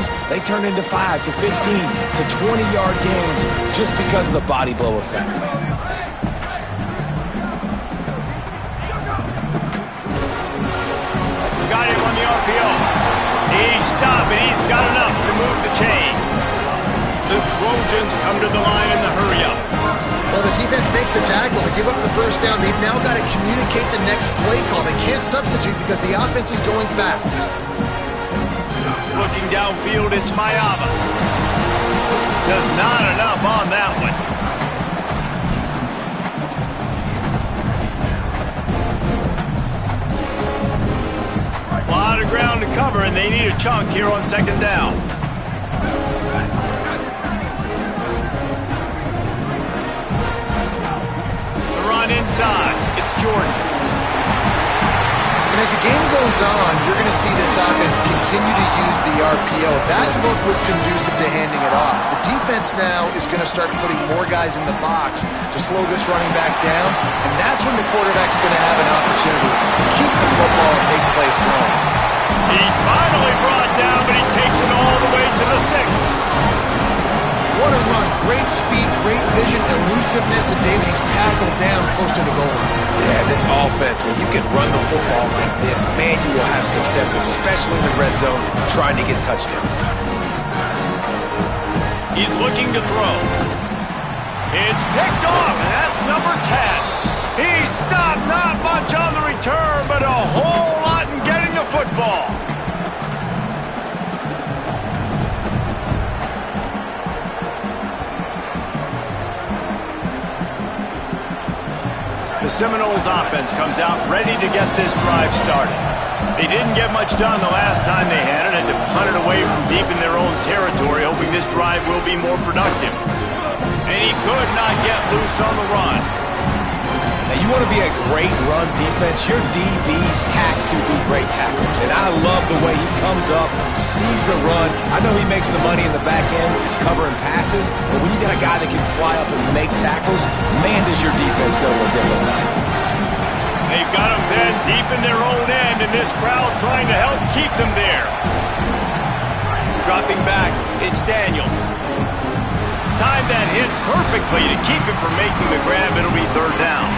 things, they turn into 5 to 15 to 20-yard gains just because of the body blow effect. Got him on the RPO. He's stopped, and he's got enough to move the chain. The Trojans come to the line in the hurry-up. Well, the defense makes the tackle. They give up the first down. They've now got to communicate the next play call. They can't substitute because the offense is going fast. Looking downfield, it's Mayava. Does not enough on that one. A lot of ground to cover, and they need a chunk here on second down. The run inside. It's Jordan. And as the game goes on, you're going to see this offense continue to use the RPO. That look was conducive to handing it off. The defense now is going to start putting more guys in the box to slow this running back down, and that's when the quarterback's going to have an opportunity to keep the football and make plays thrown. He's finally brought down, but he takes it all the way to the 6. What a run. Great speed, great vision, elusiveness, and David, he's tackled down close to the goal line. Yeah, this offense, when you can run the football like this, man, you will have success, especially in the red zone, trying to get touchdowns. He's looking to throw. It's picked off, and that's number 10. He stopped, not much on the return, but a whole lot in getting the football. The Seminoles offense comes out ready to get this drive started. They didn't get much done the last time they had it, had to punt it away from deep in their own territory, hoping this drive will be more productive. And he could not get loose on the run. Now, you want to be a great run defense, your DBs have to be great tacklers. And I love the way he comes up, sees the run. I know he makes the money in the back end, covering passes, but when you got a guy that can fly up and make tackles, man, does your defense go a different way. They've got them then deep in their own end, and this crowd trying to help keep them there. Dropping back, it's Daniels. Timed that hit perfectly to keep him from making the grab. It'll be third down.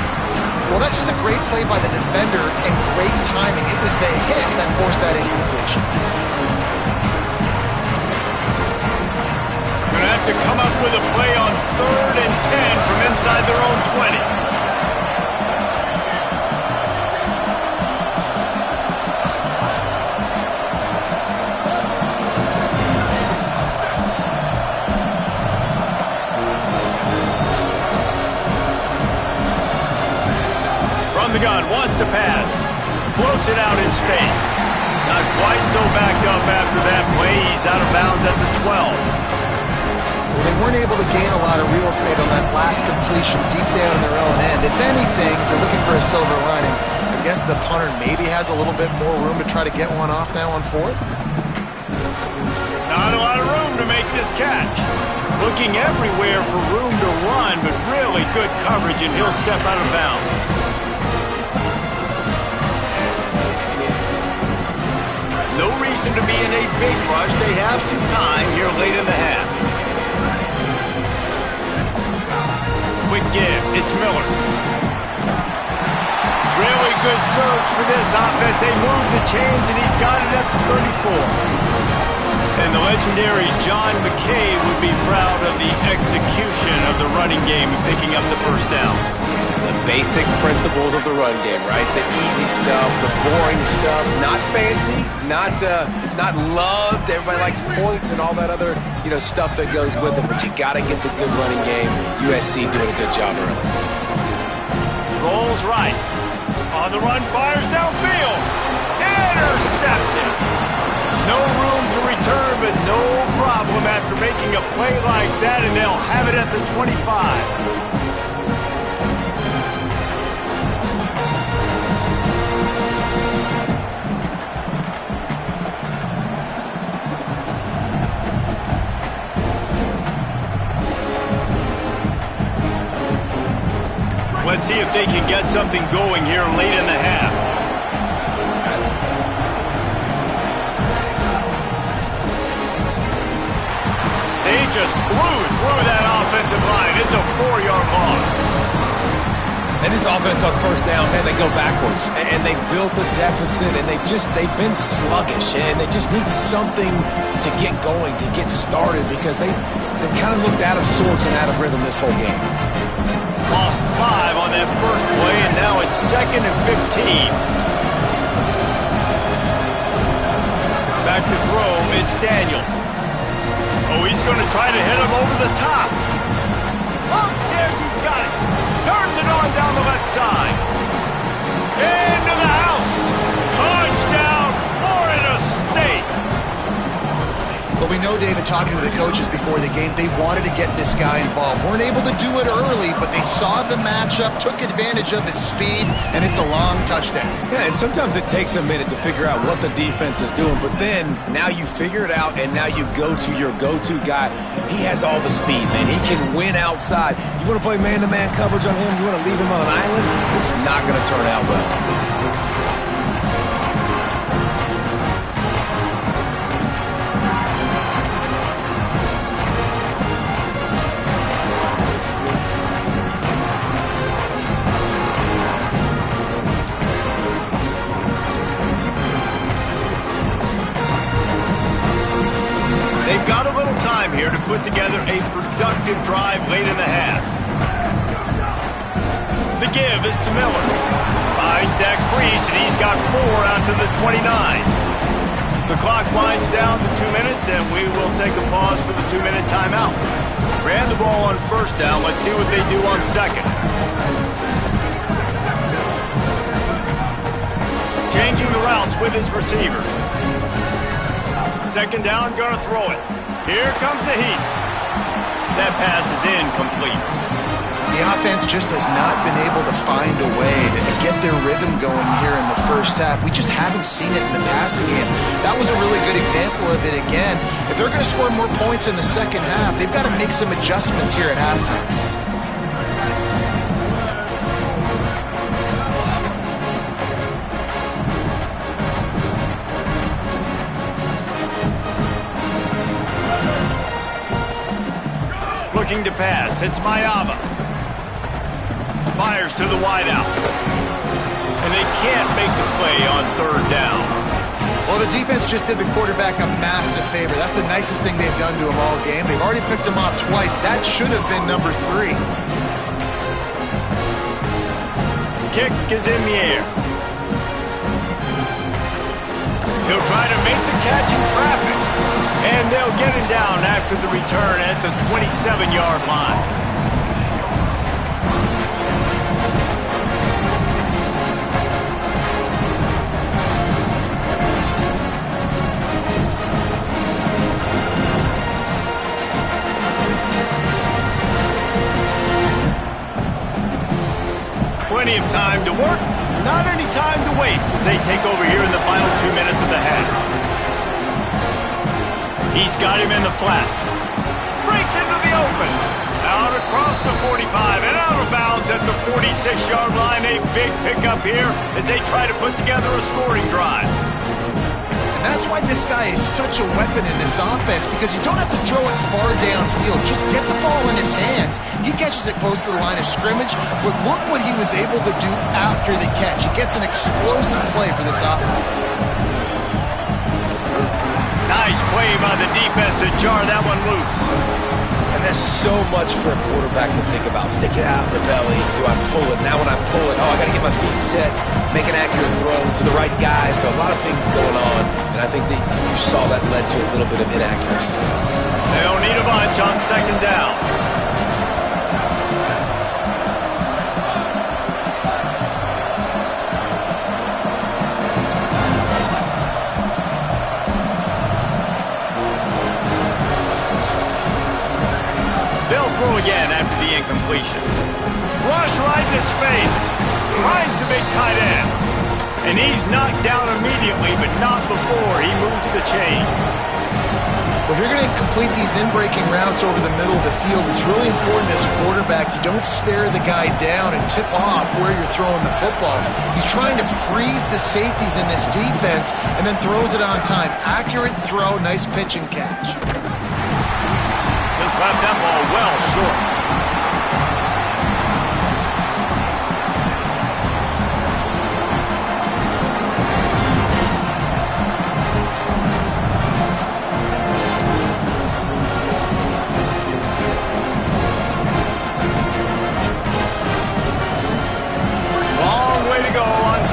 Well, that's just a great play by the defender and great timing. It was the hit that forced that incompletion. Going to have to come up with a play on 3rd and 10 from inside their own 20. The gun wants to pass, floats it out in space. Not quite so backed up after that play. He's out of bounds at the 12. Well, they weren't able to gain a lot of real estate on that last completion deep down in their own end. If anything, if they're looking for a silver lining, I guess the punter maybe has a little bit more room to try to get one off now on 4th. Not a lot of room to make this catch. Looking everywhere for room to run, but really good coverage, and he'll step out of bounds. No reason to be in a big rush. They have some time here late in the half. Quick give. It's Miller. Really good surge for this offense. They move the chains, and he's got it at the 34. And the legendary John McKay would be proud of the execution of the running game and picking up the first down. The basic principles of the run game, right? The easy stuff, the boring stuff, not fancy, not loved. Everybody likes points and all that other, stuff that goes with it. But you got to get the good running game. USC doing a good job early. Rolls right. On the run, fires downfield. Intercepted. No room to return, but no problem after making a play like that, and they'll have it at the 25. Let's see if they can get something going here late in the half. They just blew through that offensive line. It's a 4-yard loss. And this offense on first down, man, they go backwards. And they built a deficit, and they've been sluggish. And they just need something to get going, to get started, because they've kind of looked out of sorts and out of rhythm this whole game. Lost 5 on that first play, and now it's 2nd and 15. Back to throw, it's Daniels. Oh, he's going to try to hit him over the top. Upstairs, he's got it. Turns it on down the left side. Into the house. Touchdown, Florida State. But we know, David, talking to the coaches before the game, they wanted to get this guy involved. Weren't able to do it early, but they saw the matchup, took advantage of his speed, and it's a long touchdown. Yeah, and sometimes it takes a minute to figure out what the defense is doing, but then now you figure it out, and now you go to your go-to guy. He has all the speed, man. He can win outside. You want to play man-to-man coverage on him? You want to leave him on an island? It's not going to turn out well. Here to put together a productive drive late in the half. The give is to Miller. Finds that crease, and he's got 4 out to the 29. The clock winds down to 2 minutes, and we will take a pause for the 2-minute timeout. Ran the ball on first down. Let's see what they do on second. Changing the routes with his receiver. Second down, gonna throw it. Here comes the heat. That pass is incomplete. The offense just has not been able to find a way to get their rhythm going here in the first half. We just haven't seen it in the passing game. That was a really good example of it again. If they're going to score more points in the second half, they've got to make some adjustments here at halftime. Looking to pass, it's Mayava. Fires to the wideout. And they can't make the play on third down. Well, the defense just did the quarterback a massive favor. That's the nicest thing they've done to him all game. They've already picked him off twice. That should have been number 3. Kick is in the air. He'll try to make the catch in traffic. And they'll get him down after the return at the 27-yard line. Plenty of time to work, not any time to waste as they take over here in the final 2 minutes of the half. He's got him in the flat. Breaks into the open. Out across the 45 and out of bounds at the 46-yard line. A big pickup here as they try to put together a scoring drive. And that's why this guy is such a weapon in this offense, because you don't have to throw it far downfield. Just get the ball in his hands. He catches it close to the line of scrimmage, but look what he was able to do after the catch. He gets an explosive play for this offense. Nice play by the defense to jar that one loose. And there's so much for a quarterback to think about. Stick it out in the belly. Do I pull it? Now when I pull it, I got to get my feet set, make an accurate throw to the right guy. So a lot of things going on, and I think that you saw that led to a little bit of inaccuracy. They don't need a bunch on second down. Throw again after the incompletion. Rush right in his face. Finds the big tight end. And he's knocked down immediately, but not before he moves the chains. Well, if you're going to complete these in-breaking routes over the middle of the field, it's really important as a quarterback you don't stare the guy down and tip off where you're throwing the football. He's trying to freeze the safeties in this defense and then throws it on time. Accurate throw, nice pitch and catch. just left that ball well short.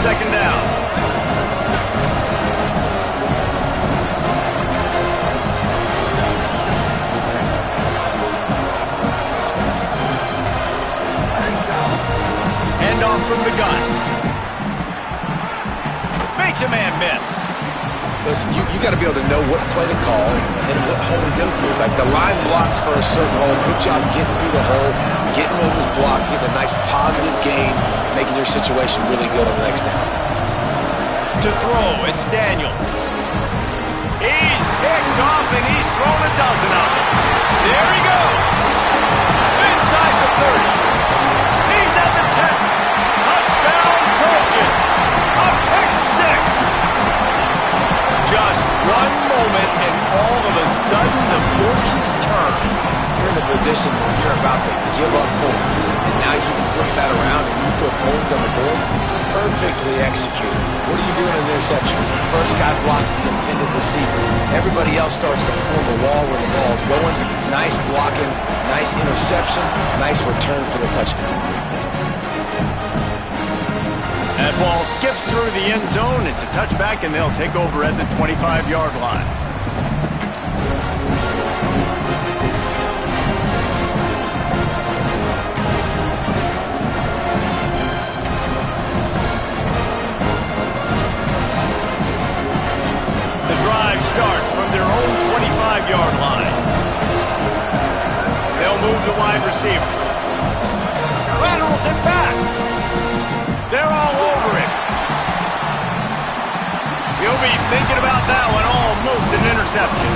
Second down. Hand off from the gun. Makes a man miss. Listen, you got to be able to know what play to call and what hole to go through. Like the line blocks for a certain hole. Good job getting through the hole, getting what was blocked, getting a nice positive gain, making your situation really good on the next down. To throw, it's Daniels. He's picked off and he's thrown a dozen of them. There he goes. Inside the 30. He's at the 10. Touchdown Trojans. A pick six. Just one moment and all of a sudden the fortunes turn. You're in a position where you're about to give up points, and now you flip that around and you put points on the board. Perfectly executed. What are you doing in the interception? First guy blocks the intended receiver. Everybody else starts to form a wall where the ball's going. Nice blocking, nice interception, nice return for the touchdown. That ball skips through the end zone. It's a touchback, and they'll take over at the 25-yard line. The drive starts from their own 25-yard line. They'll move the wide receiver. Laterals it back. They're all over it. He'll be thinking about that one, almost an interception.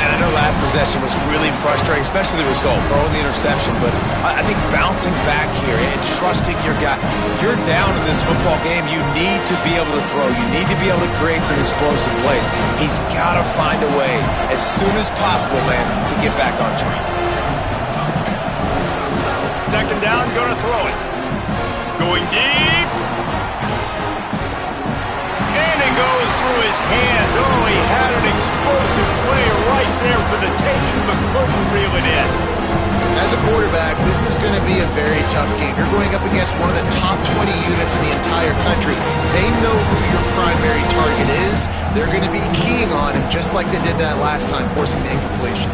And I know last possession was really frustrating, especially the result, throwing the interception, but I think bouncing back here and trusting your guy. You're down in this football game. You need to be able to throw. You need to be able to create some explosive plays. He's got to find a way as soon as possible, man, to get back on track. Second down, going to throw it. Going deep. And it goes through his hands. Oh, he had an explosive play right there for the taking, but couldn't reel it in. As a quarterback, this is going to be a very tough game. You're going up against one of the top 20 units in the entire country. They know who your primary target is. They're going to be keying on him, just like they did that last time, forcing the incompletion.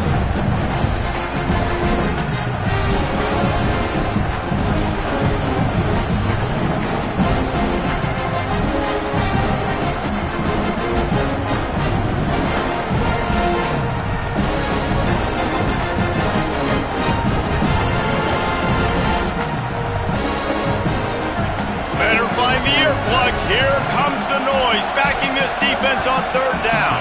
Here comes the noise, backing this defense on third down.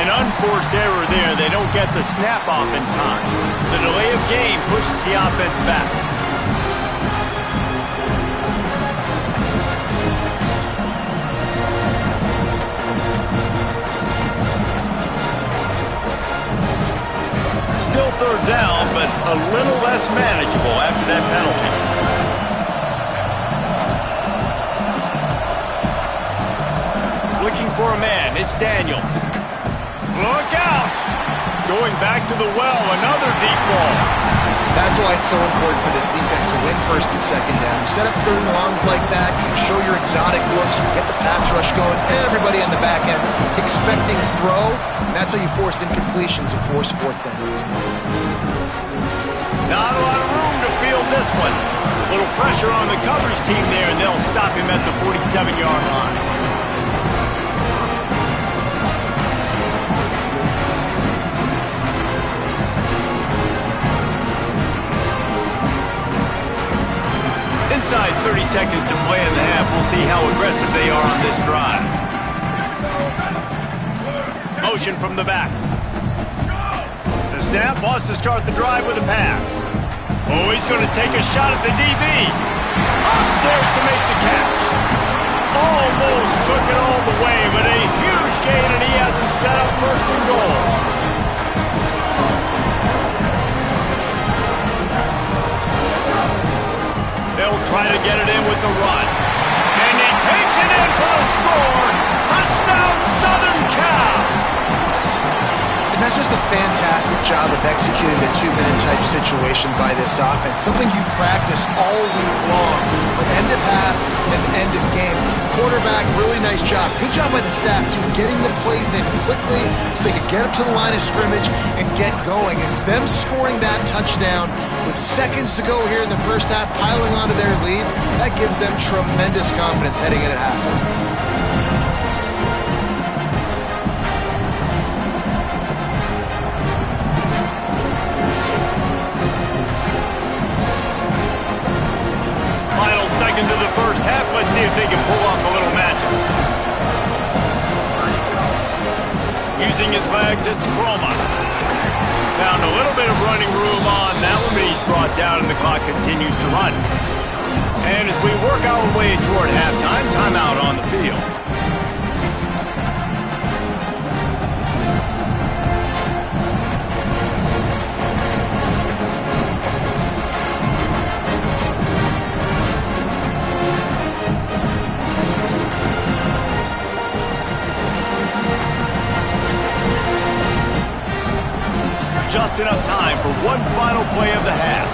An unforced error there. They don't get the snap off in time. The delay of game pushes the offense back. Still third down, but a little less manageable after that penalty. Looking for a man, it's Daniels. Look out! Going back to the well, another deep ball. That's why it's so important for this defense to win first and second down. You set up third and longs like that, you can show your exotic looks, you get the pass rush going, everybody on the back end expecting throw, and that's how you force incompletions and force fourth downs. Not a lot of room to field this one. A little pressure on the coverage team there, and they'll stop him at the 47-yard line. Inside 30 seconds to play in the half. We'll see how aggressive they are on this drive. Motion from the back. The snap wants to start the drive with a pass. Oh, he's going to take a shot at the DB. Upstairs to make the catch. Almost took it all the way, but a huge gain, and he has him set up first and goal. They'll try to get it in with the run. And he takes it in for the score. Touchdown, Southern Cal. And that's just a fantastic job of executing the two-minute type situation by this offense. Something you practice all week long for end of half and end of game. Quarterback, really nice job. Good job by the staff, too, getting the plays in quickly so they could get up to the line of scrimmage and get going. And it's them scoring that touchdown with seconds to go here in the first half, piling onto their lead. That gives them tremendous confidence heading in at halftime. Into the first half. Let's see if they can pull off a little magic. Using his legs, it's Chroma. Found a little bit of running room on that one, but he's brought down and the clock continues to run. And as we work our way toward halftime, timeout on the field. Just enough time for one final play of the half.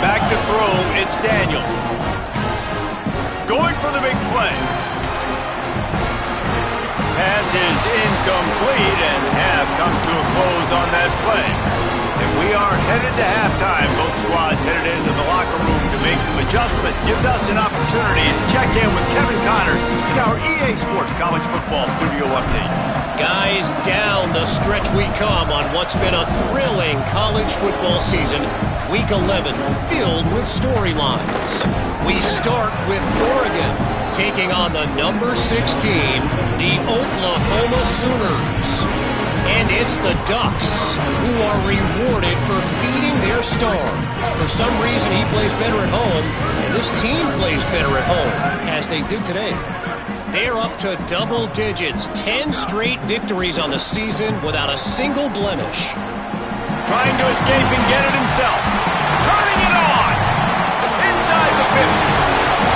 Back to throw, it's Daniels. Going for the big play. Pass is incomplete, and half comes to a close on that play. And we are headed to halftime. Both squads headed into the locker room to make some adjustments. Gives us an opportunity to check in with Kevin Connors in our EA Sports College Football Studio Update. Guys, down the stretch we come on what's been a thrilling college football season. Week 11 filled with storylines. We start with Oregon taking on the number 16, the Oklahoma Sooners. And it's the Ducks who are rewarded for feeding their star. For some reason, he plays better at home, and this team plays better at home, as they did today. They're up to double digits, 10 straight victories on the season without a single blemish. Trying to escape and get it himself. Turning it on. Inside the 50.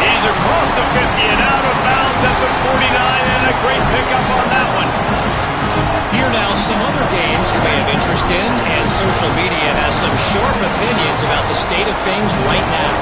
He's across the 50 and out of bounds at the 49, and a great pickup on that one. Here now, some other games you may have interest in, and social media has some sharp opinions about the state of things right now.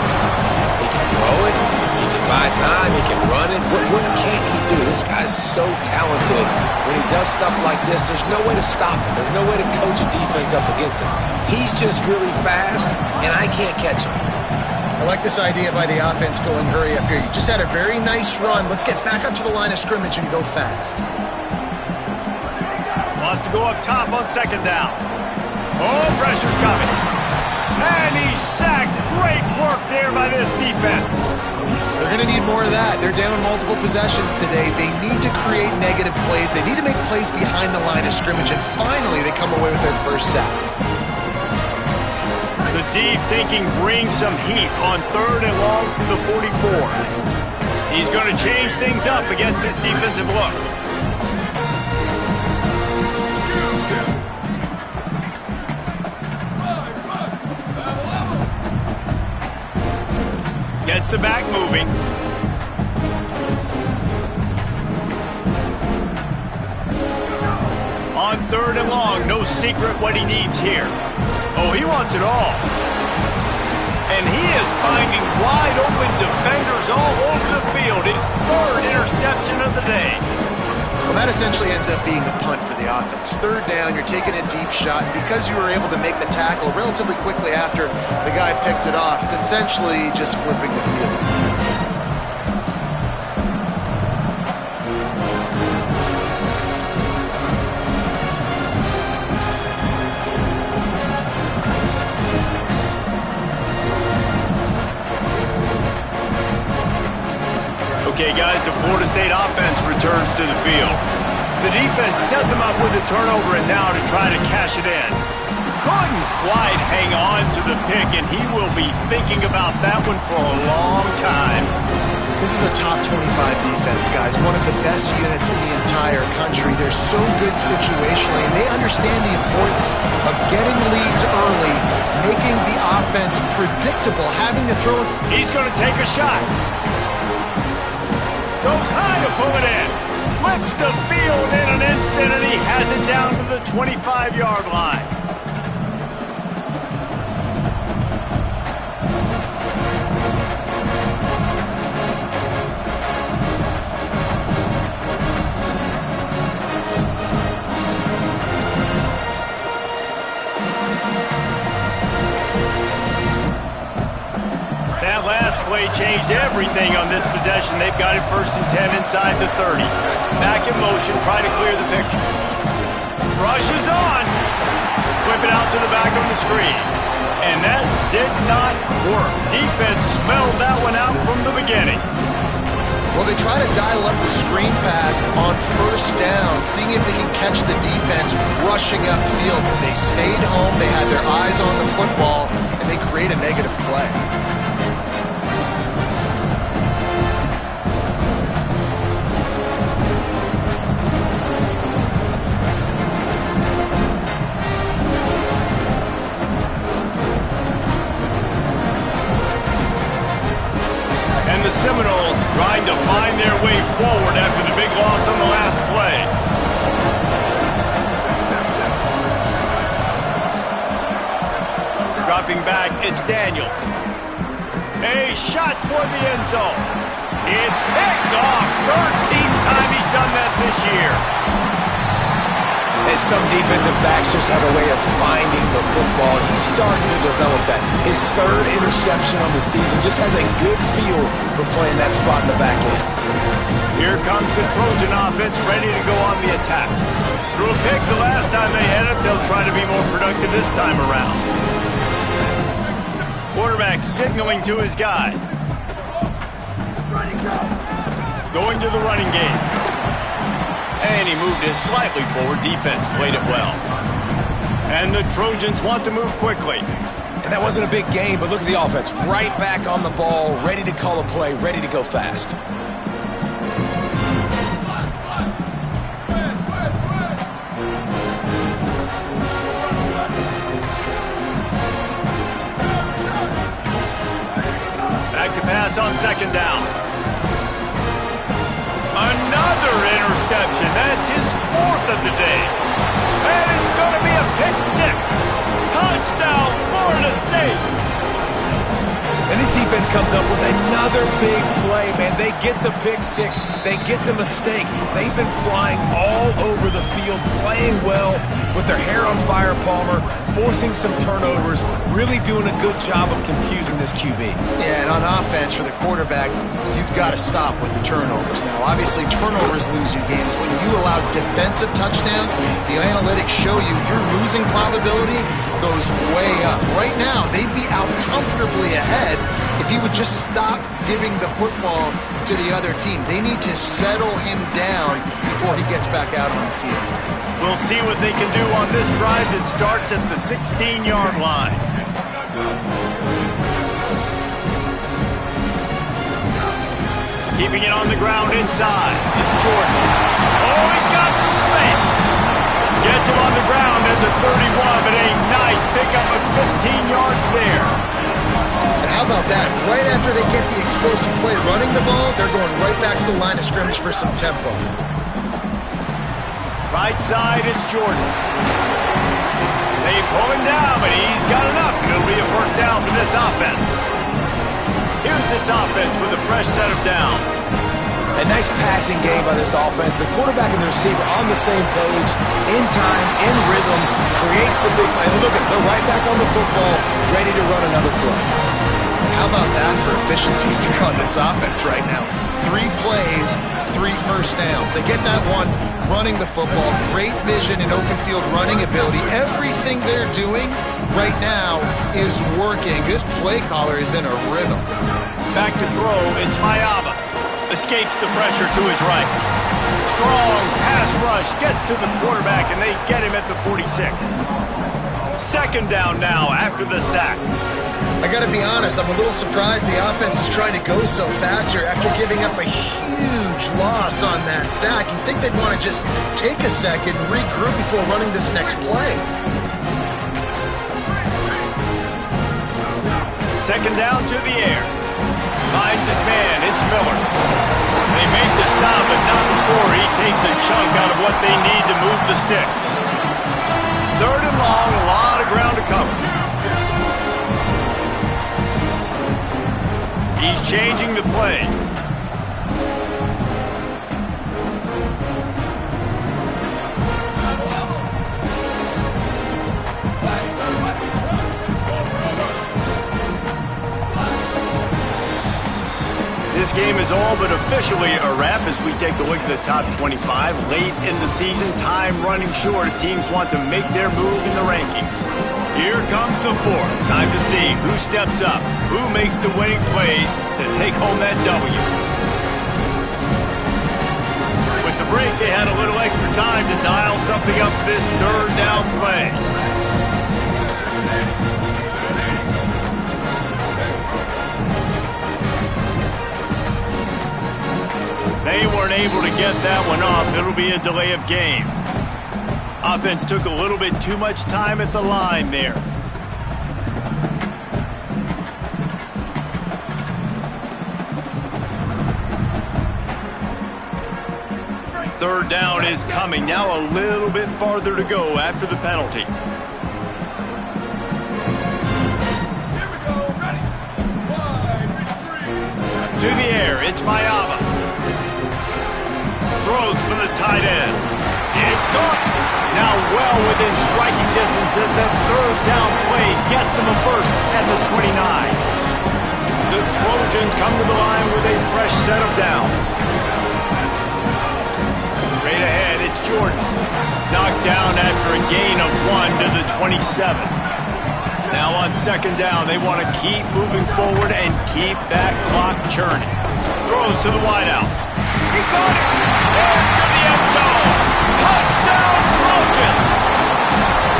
He can throw it. He can buy time. He can run it. What can't he do? This guy's so talented. When he does stuff like this, there's no way to stop him. There's no way to coach a defense up against this. He's just really fast, and I can't catch him. I like this idea by the offense going hurry up here. You just had a very nice run. Let's get back up to the line of scrimmage and go fast. Wants to go up top on second down. Oh, pressure's coming. And he's sacked. Great work there by this defense. They're going to need more of that. They're down multiple possessions today. They need to create negative plays. They need to make plays behind the line of scrimmage, and finally they come away with their first sack. The D thinking bring some heat on third and long from the 44. He's going to change things up against this defensive look. Gets the back moving. On third and long, no secret what he needs here. Oh, he wants it all. And he is finding wide open defenders all over the field. His third interception of the day. Well, that essentially ends up being a punt for the offense. Third down, you're taking a deep shot. Because you were able to make the tackle relatively quickly after the guy picked it off, it's essentially just flipping the field. Okay, guys, the Florida State offense returns to the field. The defense set them up with a turnover and now to try to cash it in. Couldn't quite hang on to the pick, and he will be thinking about that one for a long time. This is a top 25 defense, guys. One of the best units in the entire country. They're so good situationally, and they understand the importance of getting leads early, making the offense predictable, having to throw it. He's going to take a shot. Goes high to pull it in. Flips the field in an instant, and he has it down to the 25-yard line. That last play changed everything on this possession. They've got it 1st and 10 inside the 30. Back in motion, try to clear the picture. Rushes on. Flip it out to the back on the screen. And that did not work. Defense smelled that one out from the beginning. Well, they try to dial up the screen pass on 1st down, seeing if they can catch the defense rushing upfield. They stayed home, they had their eyes on the football, and they create a negative play. The Seminoles trying to find their way forward after the big loss on the last play. Dropping back, it's Daniels. A shot toward the end zone. It's picked off. 13th time he's done that this year. And some defensive backs just have a way of finding the football. He's starting to develop that. His 3rd interception on the season just has a good feel for playing that spot in the back end. Here comes the Trojan offense ready to go on the attack. Threw a pick the last time they had it. They'll try to be more productive this time around. Quarterback signaling to his guys. Going to the running game. And he moved it slightly forward. Defense played it well. And the Trojans want to move quickly. And that wasn't a big game, but look at the offense. Right back on the ball, ready to call a play, ready to go fast. Back to pass on 2nd down. Another interception. That's his 4th of the day. And it's going to be a pick 6. Touchdown, Florida State. And this defense comes up with another big play, man. They get the pick 6. They get the mistake. They've been flying all over the field, playing well with their hair on fire, Palmer, forcing some turnovers, really doing a good job of confusing this QB. Yeah, and on offense for the quarterback, you've got to stop with the turnovers. Now, obviously, turnovers lose you games. When you allow defensive touchdowns, the analytics show you your losing probability goes way up. Right now, they'd be out comfortably ahead if he would just stop giving the football to the other team. They need to settle him down before he gets back out on the field. We'll see what they can do on this drive that starts at the 16-yard line. Keeping it on the ground inside. It's Jordan. Oh, he's got some space. Gets him on the ground at the 31, but a nice pickup of 15 yards there. And how about that? Right after they get the explosive play running the ball, they're going right back to the line of scrimmage for some tempo. Right side, it's Jordan. They pull him down, but he's got enough. It'll be a 1st down for this offense. Here's this offense with a fresh set of downs. A nice passing game by this offense. The quarterback and the receiver on the same page, in time, in rhythm, creates the big play. Look, they're right back on the football, ready to run another play. How about that for efficiency if you're on this offense right now? 3 plays, 3 first downs. They get that one running the football, great vision and open field running ability. Everything they're doing right now is working. This play caller is in a rhythm. Back to throw, it's Mayaba. Escapes the pressure to his right. Strong pass rush, gets to the quarterback, and they get him at the 46. 2nd down now after the sack. I gotta be honest, I'm a little surprised the offense is trying to go so fast here after giving up a huge loss on that sack. You'd think they'd want to just take a second and regroup before running this next play. Second down to the air. Finds his man, it's Miller. They make the stop, but not before he takes a chunk out of what they need to move the sticks. Third and long, a lot of ground to cover. He's changing the play. This game is all but officially a wrap as we take a look at the top 25. Late in the season, time running short. Teams want to make their move in the rankings. Here comes the fourth. Time to see who steps up, who makes the winning plays to take home that W. With the break, they had a little extra time to dial something up for this third down play. They weren't able to get that one off. It'll be a delay of game. Offense took a little bit too much time at the line there. Third down is coming. Now a little bit farther to go after the penalty. To the air, it's Mayava. Throws for the tight end. It's gone. Now well within striking distance as that third down play gets him a first at the 29. The Trojans come to the line with a fresh set of downs. Straight ahead, it's Jordan. Knocked down after a gain of 1 to the 27. Now on second down, they want to keep moving forward and keep that clock churning. Throws to the wideout. He got it! Into the end zone! Touchdown, Trojans!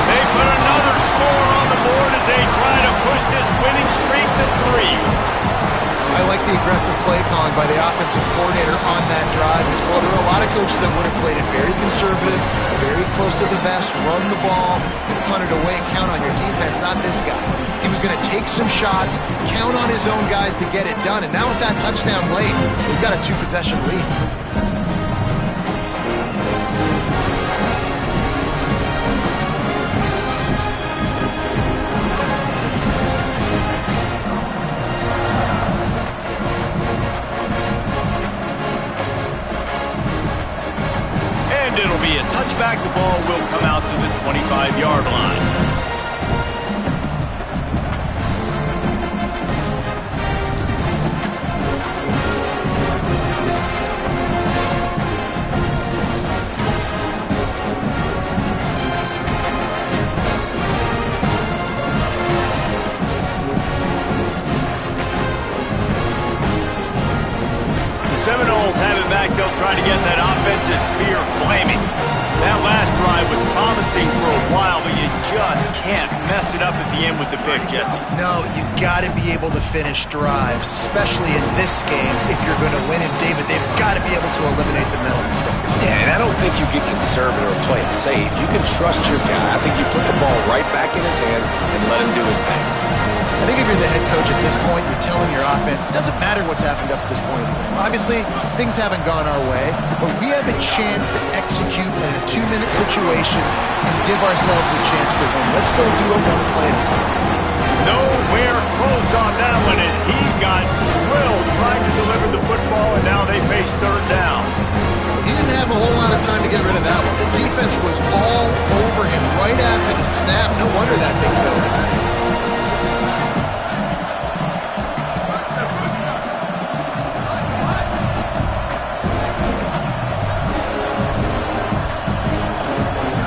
They put another score on the board as they try to push this winning streak to 3. I like the aggressive play calling by the offensive coordinator on that drive as well. There are a lot of coaches that would have played it very conservative, very close to the vest, run the ball, and punt it away, count on your defense. Not this guy. He was going to take some shots, count on his own guys to get it done. And now with that touchdown late, we've got a 2-possession lead. It'll be a touchback. The ball will come out to the 25-yard line. Seminoles have it back. They'll try to get that offensive spear flaming. That last drive was promising for a while, but you just can't mess it up at the end with the pick, Jesse. No, you got to be able to finish drives, especially in this game if you're going to win. And David, they've got to be able to eliminate the mental mistakes. Yeah, and I don't think you get conservative or play it safe. You can trust your guy. I think you put the ball right back in his hands and let him do his thing. I think if you're the head coach at this point, you're telling your offense, it doesn't matter what's happened up to this point. Obviously, things haven't gone our way, but we have a chance to execute in a 2-minute situation and give ourselves a chance to win. Let's go do it one play at a time. Nowhere close on that one as he got drilled trying to deliver the football, and now they face third down. He didn't have a whole lot of time to get rid of that one. The defense was all over him right after the snap. No wonder that thing fell in.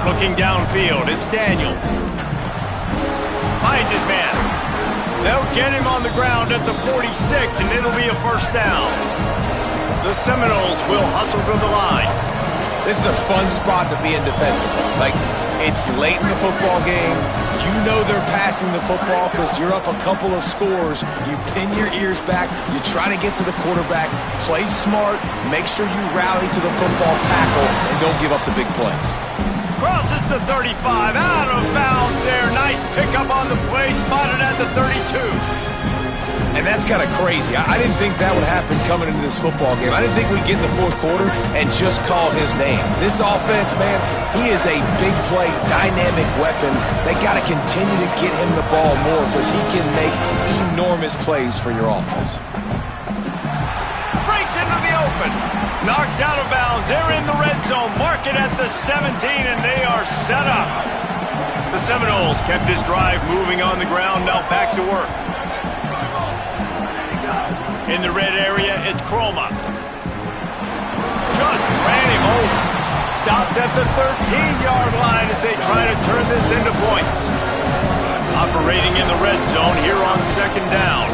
Looking downfield, it's Daniels. Finds his man. They'll get him on the ground at the 46, and it'll be a first down. The Seminoles will hustle to the line. This is a fun spot to be in defensively. Like, It's late in the football game. You know they're passing the football because you're up a couple of scores. You pin your ears back. You try to get to the quarterback. Play smart. Make sure you rally to the football tackle and don't give up the big plays. Crosses the 35. Out of bounds there. Nice pickup on the play. Spotted at the 32. And that's kind of crazy. I didn't think that would happen coming into this football game. I didn't think we'd get in the fourth quarter and just call his name. This offense, man, he is a big play, dynamic weapon. They got to continue to get him the ball more because he can make enormous plays for your offense. Breaks into the open. Knocked out of bounds. They're in the red zone. Mark it at the 17, and they are set up. The Seminoles kept this drive moving on the ground. Now back to work. In the red area, it's Chroma. Just ran him over. Stopped at the 13-yard line as they try to turn this into points. Operating in the red zone here on second down.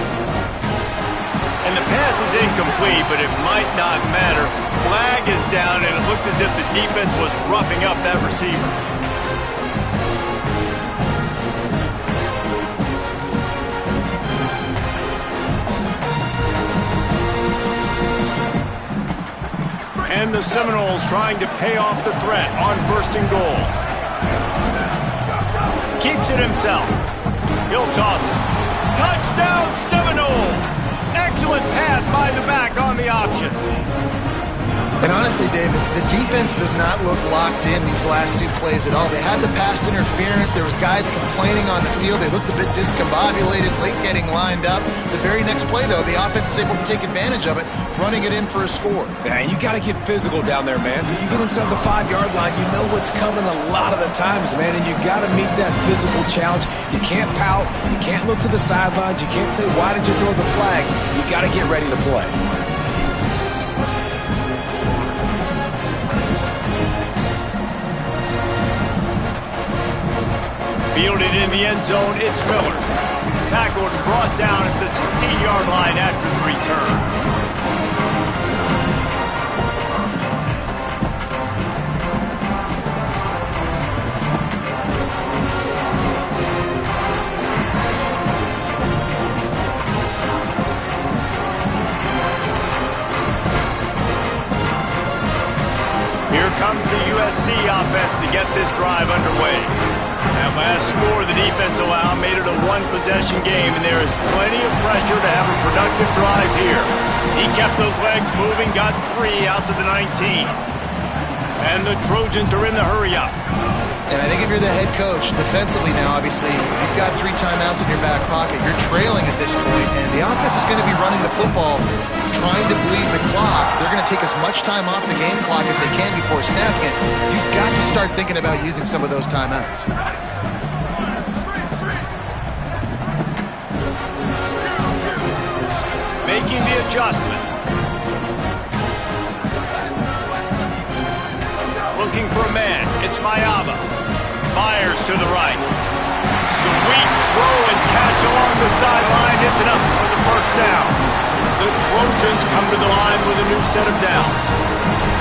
And the pass is incomplete, but it might not matter. Flag is down, and it looked as if the defense was roughing up that receiver. And the Seminoles trying to pay off the threat on first and goal. Keeps it himself. He'll toss it. Touchdown Seminoles! Excellent pass by the back on the option. And honestly, David, the defense does not look locked in these last two plays at all. They had the pass interference. There was guys complaining on the field. They looked a bit discombobulated, late getting lined up. The very next play, though, the offense is able to take advantage of it, running it in for a score. Yeah, you got to get physical down there, man. You get inside the 5-yard line, you know what's coming a lot of the times, man, and you got to meet that physical challenge. You can't pout. You can't look to the sidelines. You can't say, why did you throw the flag? You got to get ready to play. Fielded in the end zone, it's Miller. Tackled and brought down at the 16-yard line after the return. Here comes the USC offense to get this drive underway. That last score the defense allowed made it a one-possession game, and there is plenty of pressure to have a productive drive here. He kept those legs moving, got 3 out to the 19. And the Trojans are in the hurry-up. And I think if you're the head coach, defensively now, obviously, if you've got 3 timeouts in your back pocket, you're trailing at this point, and the offense is going to be running the football, trying to bleed the clock. They're going to take as much time off the game clock as they can before snapping it. You've got to start thinking about using some of those timeouts. Making the adjustment. Looking for a man. It's Mayaba. Fires to the right. Sweet throw and catch along the sideline. It's enough for the first down. The Trojans come to the line with a new set of downs.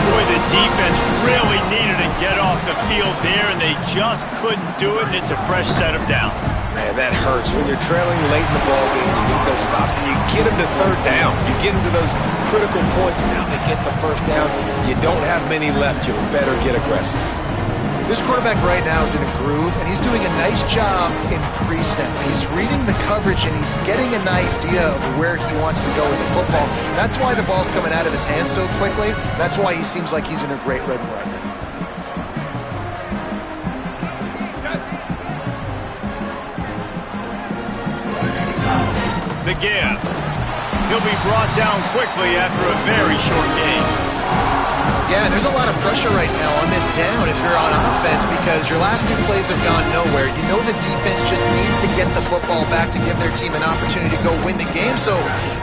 Boy, the defense really needed to get off the field there, and they just couldn't do it, and it's a fresh set of downs. Man, that hurts. When you're trailing late in the ballgame, you need those stops, and you get them to third down. You get them to those critical points, and now they get the first down. You don't have many left. You better get aggressive. This quarterback right now is in a groove, and he's doing a nice job in pre-snap. He's reading the coverage, and he's getting an idea of where he wants to go with the football. That's why the ball's coming out of his hands so quickly. That's why he seems like he's in a great rhythm right now. The give. He'll be brought down quickly after a very short game. Yeah, there's a lot of pressure right now on this down if you're on offense because your last 2 plays have gone nowhere. You know the defense just needs to get the football back to give their team an opportunity to go win the game, so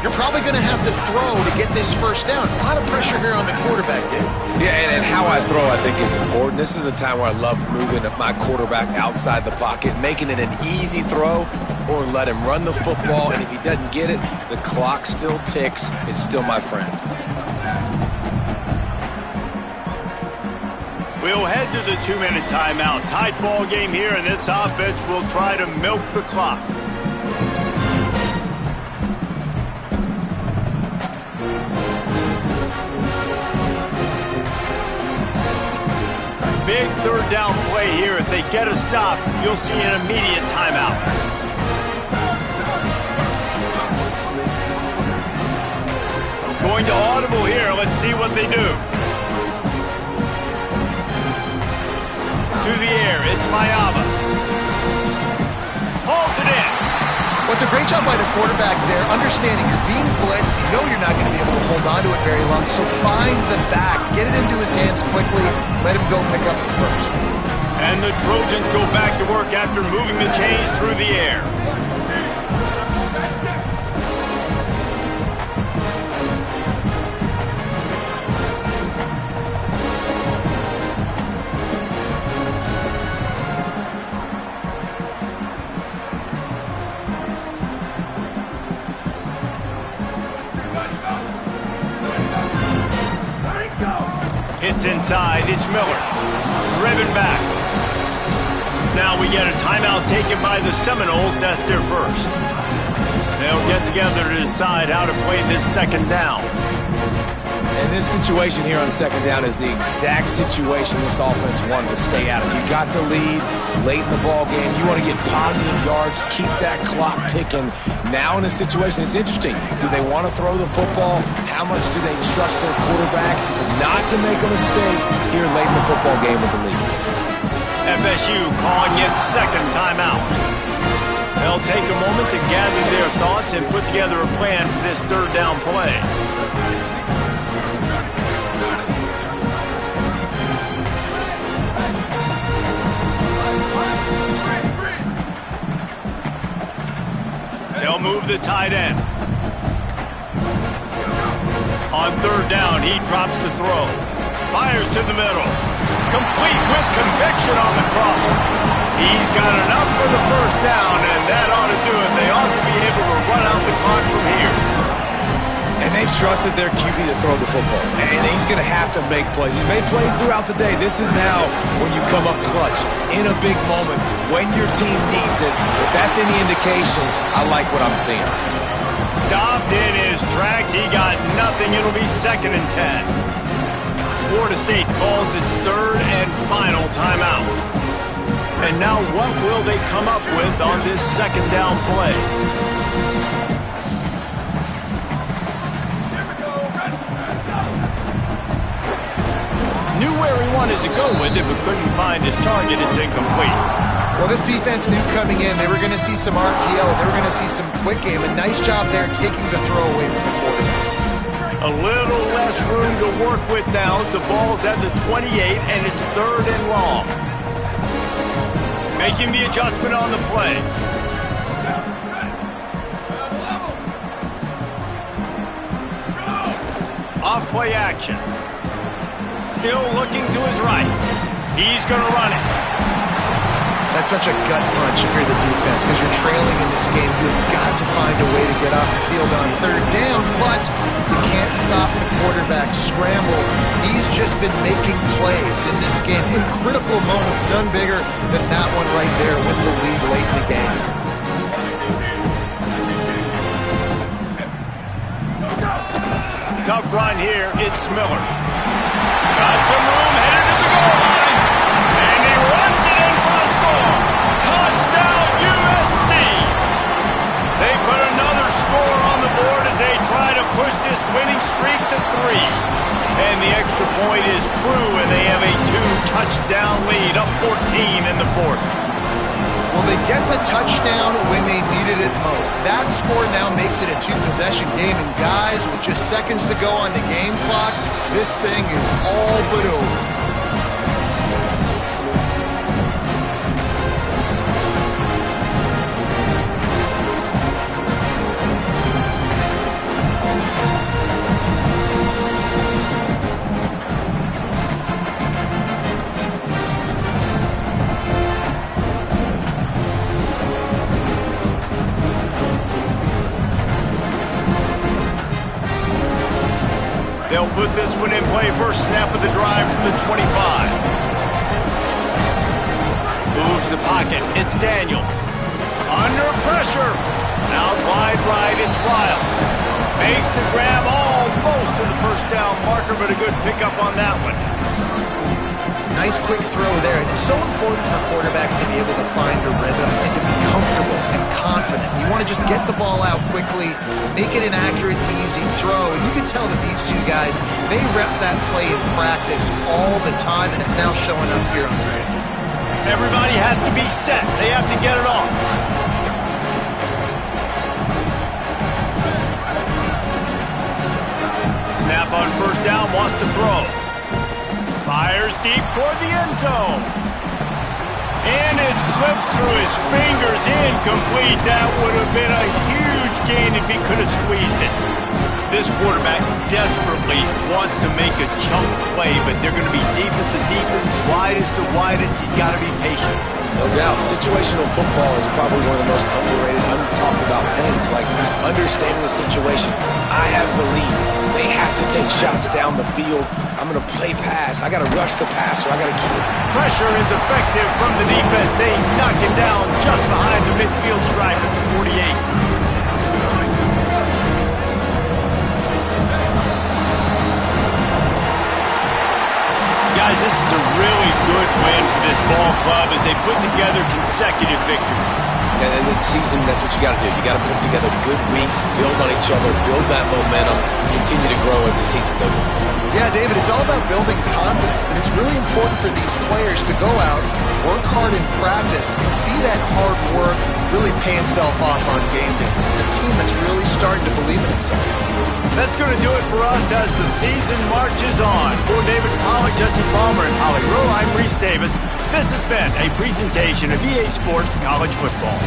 you're probably going to have to throw to get this first down. A lot of pressure here on the quarterback, dude. Yeah, and how I throw, I think, is important. This is a time where I love moving my quarterback outside the pocket, making it an easy throw, or let him run the football, and if he doesn't get it, the clock still ticks. It's still my friend. We'll head to the 2-minute timeout. Tight ball game here, and this offense will try to milk the clock. Big third down play here. If they get a stop, you'll see an immediate timeout. Going to audible here. Let's see what they do. To the air, it's Mayava. Hauls it in. Well, it's a great job by the quarterback there, understanding you're being blitzed, you know you're not going to be able to hold on to it very long, so find the back, get it into his hands quickly, let him go pick up the first. And the Trojans go back to work after moving the chains through the air. Hits inside, it's Miller. Driven back. Now we get a timeout taken by the Seminoles. That's their first. They'll get together to decide how to play this second down. And this situation here on second down is the exact situation this offense wanted to stay out of. You got the lead late in the ball game. You want to get positive yards, keep that clock ticking. Now in this situation, it's interesting. Do they want to throw the football? How much do they trust their quarterback not to make a mistake here late in the football game with the lead? FSU calling its second timeout. They'll take a moment to gather their thoughts and put together a plan for this third down play. They'll move the tight end. On third down, he drops the throw. Fires to the middle. Complete with conviction on the crosser. He's got enough for the first down, and that ought to do it. They ought to be able to run out the clock from here. And they've trusted their QB to throw the football. And he's going to have to make plays. He's made plays throughout the day. This is now when you come up clutch in a big moment when your team needs it. If that's any indication, I like what I'm seeing. Stopped in his tracks. He got nothing. It'll be 2nd and 10. Florida State calls its third and final timeout. And now what will they come up with on this second down play? Knew where he wanted to go with it, but couldn't find his target. It's incomplete. Well, this defense knew coming in they were going to see some RPO, they were going to see some quick game. A nice job there taking the throw away from the quarterback. A little less room to work with now as the ball's at the 28 and it's 3rd and long. Making the adjustment on the play. Off play action. Still looking to his right. He's going to run it. That's such a gut punch if you're the defense because you're trailing in this game. You've got to find a way to get off the field on third down, but you can't stop the quarterback scramble. He's just been making plays in this game in critical moments, none bigger than that one right there with the lead late in the game. Tough run here. It's Miller. Got some room, headed to the goal line. And he runs it in for a score. Touchdown, USC. They put another score on the board as they try to push this winning streak to 3. And the extra point is true, and they have a 2-touchdown lead, up 14 in the 4th. Well, they get the touchdown when they needed it most. That score now makes it a 2-possession game, and guys, with just seconds to go on the game clock, this thing is all but over. They'll put this one in play. First snap of the drive from the 25. Moves the pocket. It's Daniels. Under pressure. Out wide right, it's Riles. Makes the grab almost to the first down marker, but a good pickup on that one. Nice quick throw there. It's so important for quarterbacks to be able to find a rhythm and to be comfortable and confident. You want to just get the ball out quickly, make it an accurate, easy throw. And you can tell that these two guys, they rep that play in practice all the time, and it's now showing up here on the field. Everybody has to be set. They have to get it off. Snap on first down, wants to throw. Fires deep toward the end zone. And it slips through his fingers, incomplete. That would have been a huge gain if he could have squeezed it. This quarterback desperately wants to make a chunk play, but they're going to be deepest to deepest, widest to widest. He's got to be patient. No doubt. Situational football is probably one of the most underrated, untalked about things, like understanding the situation. I have the lead. They have to take shots down the field. I'm going to play pass. I got to rush the passer. I got to keep it. Pressure is effective from the defense. They knock him down just behind the midfield stripe at the 48. Guys, this is a really good win for this ball club as they put together consecutive victories. And this season, that's what you got to do. You got to put together good weeks, build on each other, build that momentum, continue to grow as the season goes on. Yeah, David, it's all about building confidence, and it's really important for these players to go out, work hard in practice, and see that hard work really pay itself off on game day. This is a team that's really starting to believe in itself. That's going to do it for us as the season marches on. For David Pollack, Jesse Palmer, and Holly Rowe, I'm Reese Davis. This has been a presentation of EA Sports College Football.